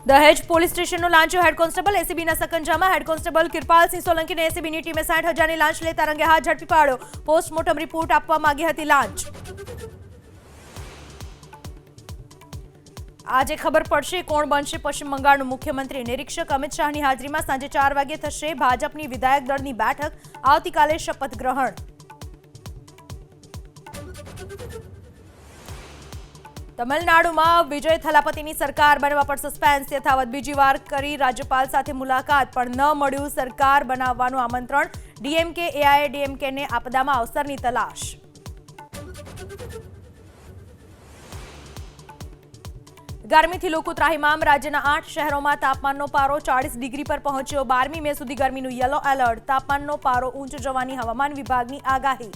દહેજ પોલીસ સ્ટેશનનો લાંચો હેડ કોન્સ્ટેબલ એસીબીના સકંજામાં હેડ કોન્સ્ટેબલ કિરપાલસિંહ સોલંકીને એસીબીની ટીમે 60,000ની લાંચ લેતા રંગે હાથ ઝડપી પાડ્યો। પોસ્ટમોર્ટમ રિપોર્ટ આપવા માંગી હતી લાંચ। આજે ખબર પડશે કોણ બનશે પશ્ચિમ બંગાળનું મુખ્યમંત્રી। નિરીક્ષક અમિત શાહની હાજરીમાં સાંજે 4 વાગે થશે ભાજપની વિધાયક દળની બેઠક। આવતીકાલે શપથ ગ્રહણ। તમિલનાડુમાં વિજય થલાપતિની સરકાર બનવા પર સસ્પેન્સ યથાવત। બીજી વાર કરી રાજ્યપાલ સાથે મુલાકાત પણ ન મળ્યું સરકાર બનાવવાનું આમંત્રણ। ડીએમકે એઆઈએડીએમકેને આપદામાં અવસરની તલાશ। ગરમીથી લોકો ત્રાહિમામ। રાજ્યના 8 શહેરોમાં તાપમાનનો પારો 40 ડિગ્રી પર પહોંચ્યો। 12મી મે સુધી ગરમીનું યલો એલર્ટ। તાપમાનનો પારો ઊંચો જવાની હવામાન વિભાગની આગાહી।